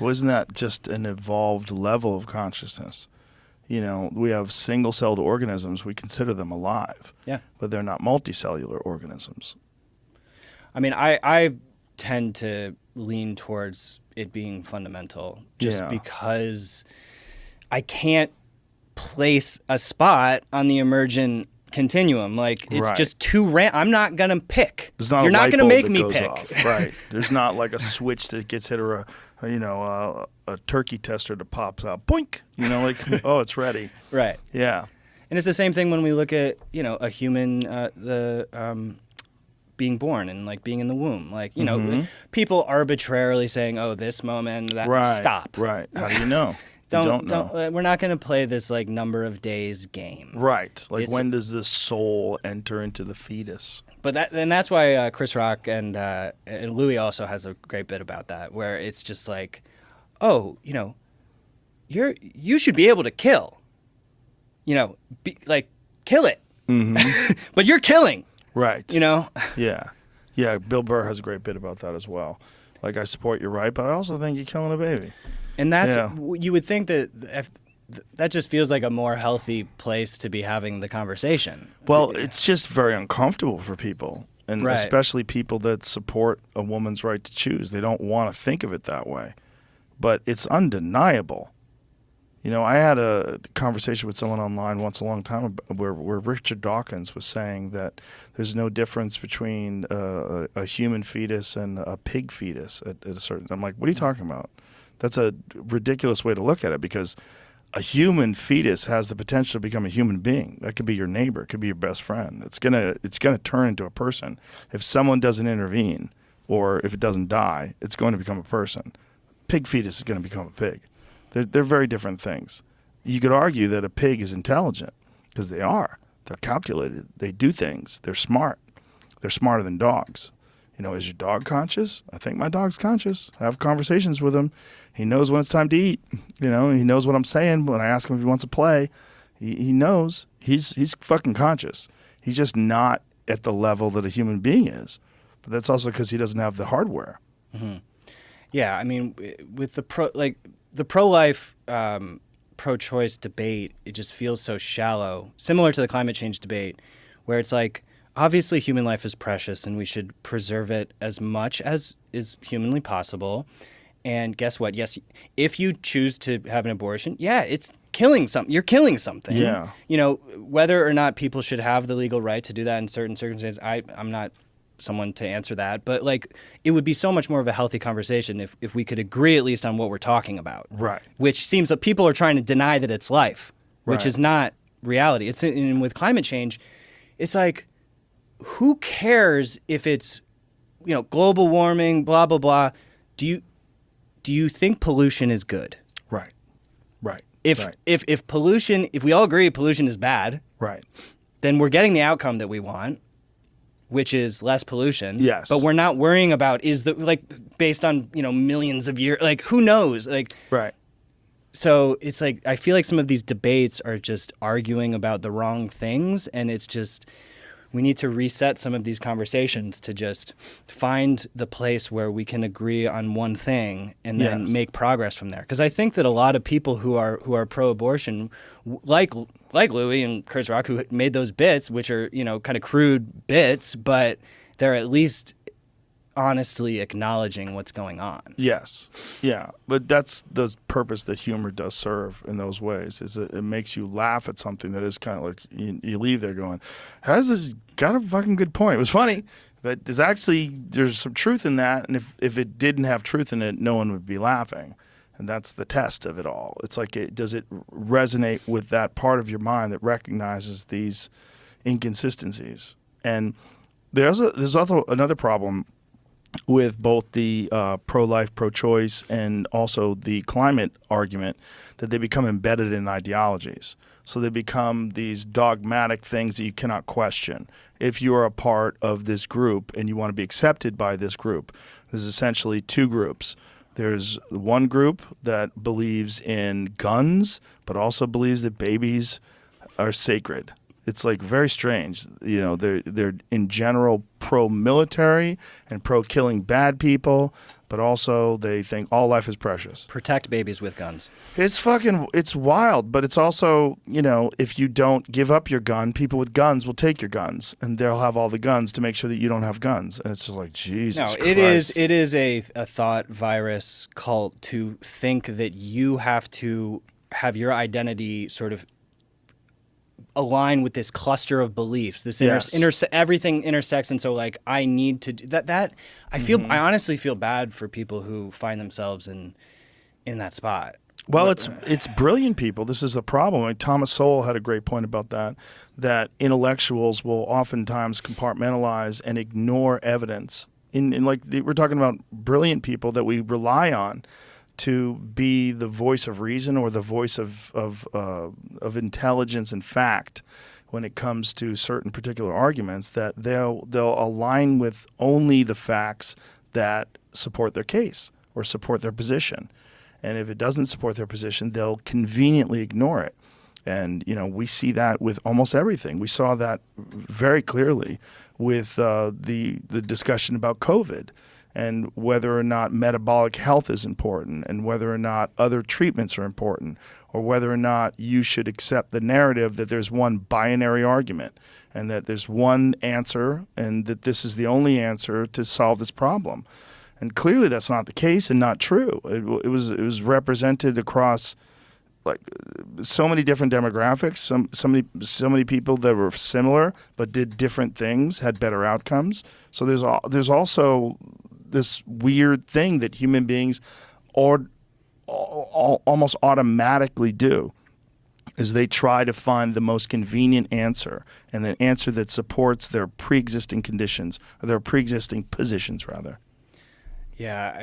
Well, isn't that just an evolved level of consciousness? You know, we have single-celled organisms. We consider them alive. Yeah. But they're not multicellular organisms. I mean, I tend to lean towards it being fundamental just because I can't place a spot on the emergent continuum. Like, it's just too I'm not going to pick. You're not going to make me pick. Off. Right. There's not like a switch that gets hit or a turkey tester that pops out. Boink. You know, like, oh, it's ready. Right. Yeah. And it's the same thing when we look at, a human, being born and like being in the womb. Like, people arbitrarily saying, oh, this moment, that, stop. Right. How do you know? Don't know. We're not going to play this like number of days game. Right. Like, when does the soul enter into the fetus? But that's why Chris Rock and Louis also has a great bit about that, where it's just like, oh, you should be able to kill. Kill it. Mm-hmm. But you're killing. Right. Yeah. Yeah. Bill Burr has a great bit about that as well. Like, I support your right, but I also think you're killing a baby. And that's, you would think that just feels like a more healthy place to be having the conversation. Well, it's just very uncomfortable for people, and especially people that support a woman's right to choose. They don't want to think of it that way, but it's undeniable. I had a conversation with someone online once a long time ago where Richard Dawkins was saying that there's no difference between a human fetus and a pig fetus at a certain. I'm like, what are you talking about? That's a ridiculous way to look at it, because a human fetus has the potential to become a human being. That could be your neighbor. It could be your best friend. It's gonna turn into a person. If someone doesn't intervene, or if it doesn't die, it's going to become a person. Pig fetus is going to become a pig. They're very different things. You could argue that a pig is intelligent, because they are. They're calculated. They do things. They're smart. They're smarter than dogs. Is your dog conscious? I think my dog's conscious. I have conversations with him. He knows when it's time to eat. He knows what I'm saying. When I ask him if he wants to play, he knows. He's fucking conscious. He's just not at the level that a human being is. But that's also because he doesn't have the hardware. Mm-hmm. Yeah, I mean, with the pro-life, pro-choice debate, it just feels so shallow, similar to the climate change debate, where it's like, obviously human life is precious and we should preserve it as much as is humanly possible. And guess what? Yes, if you choose to have an abortion, it's killing something. You're killing something. Yeah. Whether or not people should have the legal right to do that in certain circumstances, I'm not someone to answer that. But like, it would be so much more of a healthy conversation if we could agree at least on what we're talking about. Right. Which seems that people are trying to deny that it's life, which is not reality. And with climate change, it's like, who cares if it's, global warming, blah, blah, blah. Do you think pollution is good? Right. If pollution, if we all agree pollution is bad, then we're getting the outcome that we want, which is less pollution. Yes. But we're not worrying about based on, millions of years, like, who knows? Like, right. So it's like, I feel like some of these debates are just arguing about the wrong things, and it's just, we need to reset some of these conversations to just find the place where we can agree on one thing and then make progress from there. Because I think that a lot of people who are pro-abortion, like Louis and Chris Rock, who made those bits, which are kind of crude bits, but they're at least honestly acknowledging what's going on. Yes. Yeah. But that's the purpose that humor does serve in those ways, is it makes you laugh at something that is kind of like, you leave there going, has this got a fucking good point? It was funny, but there's some truth in that. And if it didn't have truth in it, no one would be laughing. And that's the test of it all. It's like, does it resonate with that part of your mind that recognizes these inconsistencies? And there's also another problem with both the pro-life, pro-choice, and also the climate argument, that they become embedded in ideologies. So they become these dogmatic things that you cannot question. If you are a part of this group and you want to be accepted by this group, there's essentially two groups. There's one group that believes in guns, but also believes that babies are sacred. It's like very strange. They're in general pro-military and pro-killing bad people, but also they think all life is precious. Protect babies with guns. It's wild, but it's also, if you don't give up your gun, people with guns will take your guns, and they'll have all the guns to make sure that you don't have guns. And it's just like, Jesus Christ. It is a thought virus cult to think that you have to have your identity sort of align with this cluster of beliefs. This everything intersects, and so like I need to do that. I honestly feel bad for people who find themselves in that spot. Well, it's brilliant people. This is the problem. Like Thomas Sowell had a great point about that intellectuals will oftentimes compartmentalize and ignore evidence. We're talking about brilliant people that we rely on to be the voice of reason or the voice of intelligence and fact when it comes to certain particular arguments, that they'll align with only the facts that support their case or support their position. And if it doesn't support their position, they'll conveniently ignore it. And, we see that with almost everything. We saw that very clearly with the discussion about COVID and whether or not metabolic health is important and whether or not other treatments are important or whether or not you should accept the narrative that there's one binary argument and that there's one answer and that this is the only answer to solve this problem. And clearly that's not the case and not true. It was represented across like so many different demographics, so many people that were similar but did different things, had better outcomes. So there's also this weird thing that human beings almost automatically do, is they try to find the most convenient answer, and the answer that supports their pre-existing conditions, or their pre-existing positions, rather. Yeah,